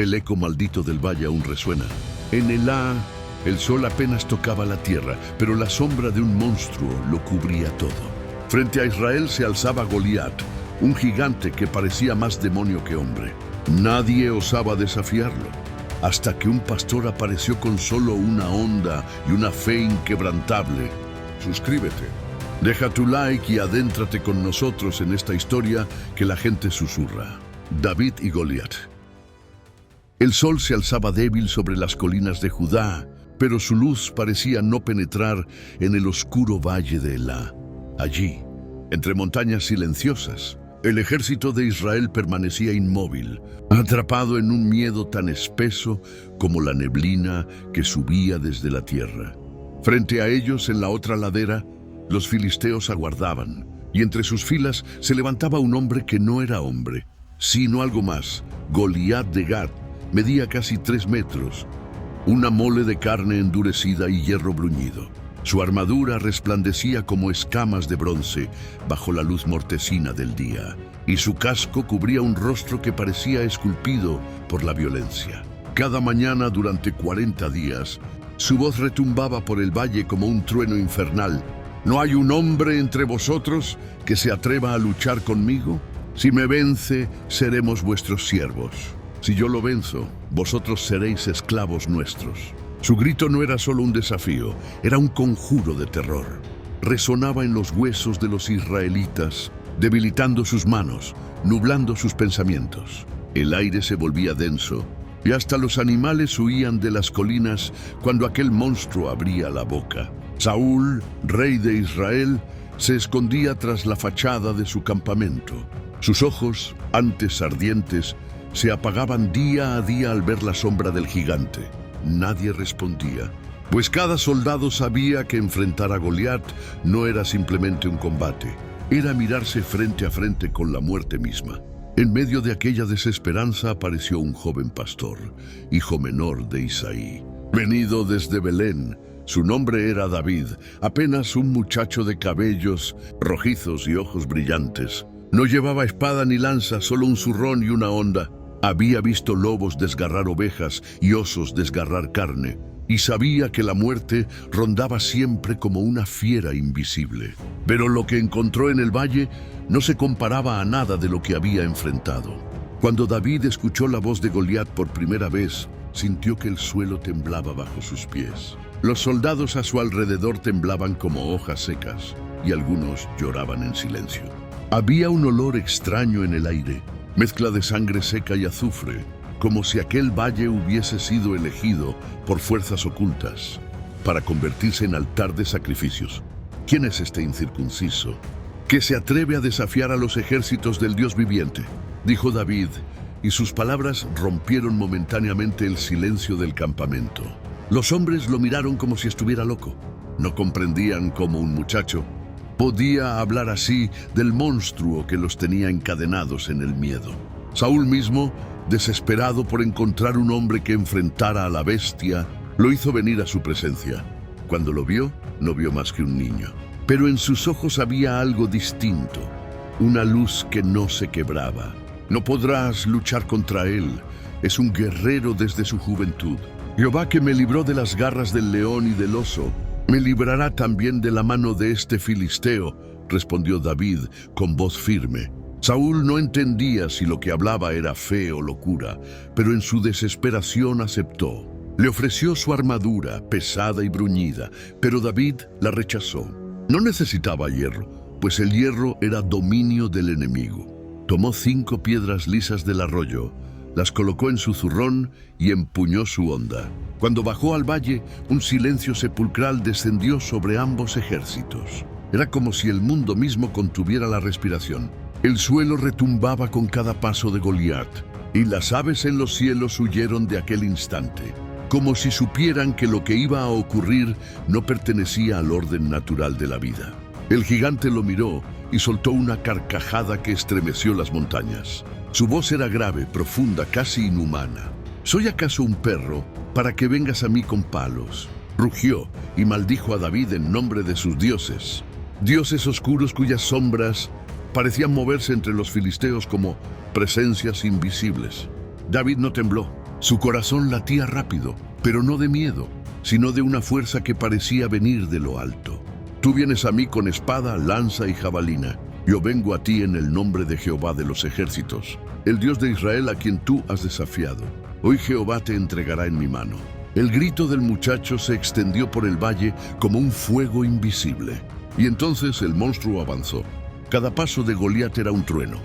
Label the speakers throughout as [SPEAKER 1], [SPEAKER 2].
[SPEAKER 1] El eco maldito del valle aún resuena. En Elá, el sol apenas tocaba la tierra, pero la sombra de un monstruo lo cubría todo. Frente a Israel se alzaba Goliat, un gigante que parecía más demonio que hombre. Nadie osaba desafiarlo, hasta que un pastor apareció con solo una onda y una fe inquebrantable. Suscríbete, deja tu like y adéntrate con nosotros en esta historia que la gente susurra. David y Goliat. El sol se alzaba débil sobre las colinas de Judá, pero su luz parecía no penetrar en el oscuro valle de Elá. Allí, entre montañas silenciosas, el ejército de Israel permanecía inmóvil, atrapado en un miedo tan espeso como la neblina que subía desde la tierra. Frente a ellos, en la otra ladera, los filisteos aguardaban, y entre sus filas se levantaba un hombre que no era hombre, sino algo más. Goliat de Gat medía casi 3 metros, una mole de carne endurecida y hierro bruñido. Su armadura resplandecía como escamas de bronce bajo la luz mortecina del día, y su casco cubría un rostro que parecía esculpido por la violencia. Cada mañana durante 40 días, su voz retumbaba por el valle como un trueno infernal. ¿No hay un hombre entre vosotros que se atreva a luchar conmigo? Si me vence, seremos vuestros siervos. Si yo lo venzo, vosotros seréis esclavos nuestros. Su grito no era solo un desafío, era un conjuro de terror. Resonaba en los huesos de los israelitas, debilitando sus manos, nublando sus pensamientos. El aire se volvía denso, y hasta los animales huían de las colinas cuando aquel monstruo abría la boca. Saúl, rey de Israel, se escondía tras la fachada de su campamento. Sus ojos, antes ardientes, se apagaban día a día al ver la sombra del gigante. Nadie respondía, pues cada soldado sabía que enfrentar a Goliat no era simplemente un combate, era mirarse frente a frente con la muerte misma. En medio de aquella desesperanza apareció un joven pastor, hijo menor de Isaí, venido desde Belén. Su nombre era David, apenas un muchacho de cabellos rojizos y ojos brillantes. No llevaba espada ni lanza, solo un zurrón y una honda. Había visto lobos desgarrar ovejas y osos desgarrar carne, y sabía que la muerte rondaba siempre como una fiera invisible. Pero lo que encontró en el valle no se comparaba a nada de lo que había enfrentado. Cuando David escuchó la voz de Goliat por primera vez, sintió que el suelo temblaba bajo sus pies. Los soldados a su alrededor temblaban como hojas secas, y algunos lloraban en silencio. Había un olor extraño en el aire, mezcla de sangre seca y azufre, como si aquel valle hubiese sido elegido por fuerzas ocultas para convertirse en altar de sacrificios. ¿Quién es este incircunciso que se atreve a desafiar a los ejércitos del Dios viviente?, dijo David, y sus palabras rompieron momentáneamente el silencio del campamento. Los hombres lo miraron como si estuviera loco. No comprendían cómo un muchacho podía hablar así del monstruo que los tenía encadenados en el miedo. Saúl mismo, desesperado por encontrar un hombre que enfrentara a la bestia, lo hizo venir a su presencia. Cuando lo vio, no vio más que un niño. Pero en sus ojos había algo distinto, una luz que no se quebraba. No podrás luchar contra él, es un guerrero desde su juventud. Jehová, que me libró de las garras del león y del oso, me librará también de la mano de este filisteo, respondió David con voz firme. Saúl no entendía si lo que hablaba era fe o locura, pero en su desesperación aceptó. Le ofreció su armadura, pesada y bruñida, pero David la rechazó. No necesitaba hierro, pues el hierro era dominio del enemigo. Tomó 5 piedras lisas del arroyo, las colocó en su zurrón y empuñó su honda. Cuando bajó al valle, un silencio sepulcral descendió sobre ambos ejércitos. Era como si el mundo mismo contuviera la respiración. El suelo retumbaba con cada paso de Goliat, y las aves en los cielos huyeron de aquel instante, como si supieran que lo que iba a ocurrir no pertenecía al orden natural de la vida. El gigante lo miró y soltó una carcajada que estremeció las montañas. Su voz era grave, profunda, casi inhumana. ¿Soy acaso un perro para que vengas a mí con palos? Rugió y maldijo a David en nombre de sus dioses. Dioses oscuros cuyas sombras parecían moverse entre los filisteos como presencias invisibles. David no tembló. Su corazón latía rápido, pero no de miedo, sino de una fuerza que parecía venir de lo alto. Tú vienes a mí con espada, lanza y jabalina. Yo vengo a ti en el nombre de Jehová de los ejércitos, el Dios de Israel a quien tú has desafiado. Hoy Jehová te entregará en mi mano. El grito del muchacho se extendió por el valle como un fuego invisible. Y entonces el monstruo avanzó. Cada paso de Goliat era un trueno.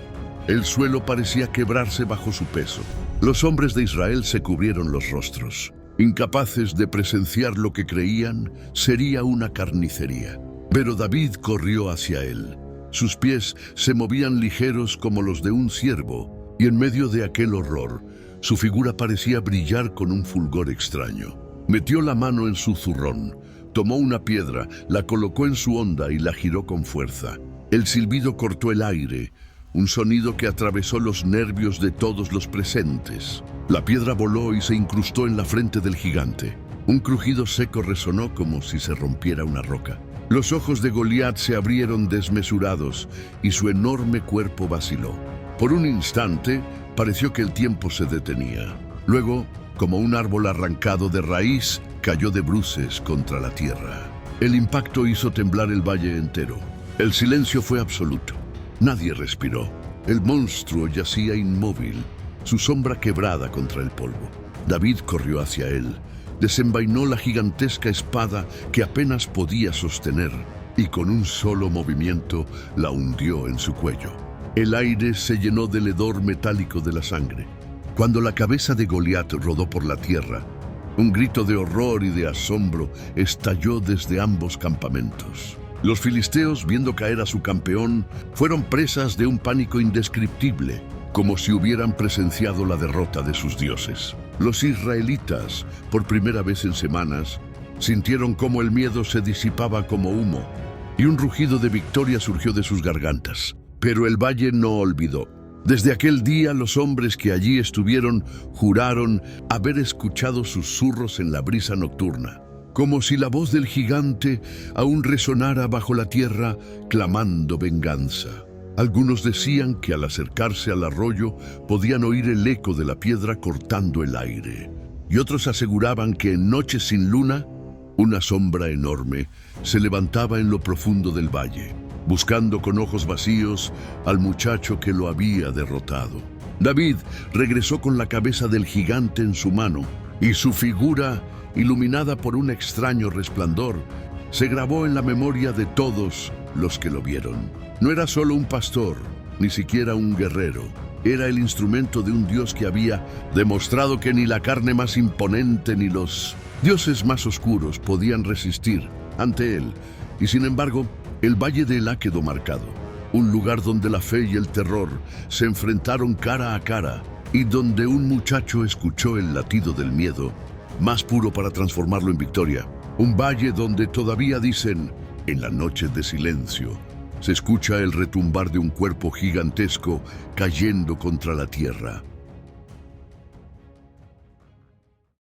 [SPEAKER 1] El suelo parecía quebrarse bajo su peso. Los hombres de Israel se cubrieron los rostros, incapaces de presenciar lo que creían sería una carnicería. Pero David corrió hacia él. Sus pies se movían ligeros como los de un ciervo, y en medio de aquel horror, su figura parecía brillar con un fulgor extraño. Metió la mano en su zurrón, tomó una piedra, la colocó en su honda y la giró con fuerza. El silbido cortó el aire, un sonido que atravesó los nervios de todos los presentes. La piedra voló y se incrustó en la frente del gigante. Un crujido seco resonó como si se rompiera una roca. Los ojos de Goliat se abrieron desmesurados y su enorme cuerpo vaciló. Por un instante, pareció que el tiempo se detenía. Luego, como un árbol arrancado de raíz, cayó de bruces contra la tierra. El impacto hizo temblar el valle entero. El silencio fue absoluto. Nadie respiró. El monstruo yacía inmóvil, su sombra quebrada contra el polvo. David corrió hacia él, desenvainó la gigantesca espada que apenas podía sostener y con un solo movimiento la hundió en su cuello. El aire se llenó del hedor metálico de la sangre. Cuando la cabeza de Goliat rodó por la tierra, un grito de horror y de asombro estalló desde ambos campamentos. Los filisteos, viendo caer a su campeón, fueron presas de un pánico indescriptible, como si hubieran presenciado la derrota de sus dioses. Los israelitas, por primera vez en semanas, sintieron cómo el miedo se disipaba como humo, y un rugido de victoria surgió de sus gargantas. Pero el valle no olvidó. Desde aquel día los hombres que allí estuvieron juraron haber escuchado susurros en la brisa nocturna, como si la voz del gigante aún resonara bajo la tierra, clamando venganza. Algunos decían que al acercarse al arroyo podían oír el eco de la piedra cortando el aire, y otros aseguraban que en noches sin luna, una sombra enorme se levantaba en lo profundo del valle, buscando con ojos vacíos al muchacho que lo había derrotado. David regresó con la cabeza del gigante en su mano, y su figura, iluminada por un extraño resplandor, se grabó en la memoria de todos los que lo vieron. No era solo un pastor, ni siquiera un guerrero. Era el instrumento de un Dios que había demostrado que ni la carne más imponente ni los dioses más oscuros podían resistir ante él. Y sin embargo, el Valle de Elá quedó marcado, un lugar donde la fe y el terror se enfrentaron cara a cara y donde un muchacho escuchó el latido del miedo, más puro para transformarlo en victoria. Un valle donde todavía dicen, en la noche de silencio, se escucha el retumbar de un cuerpo gigantesco cayendo contra la tierra.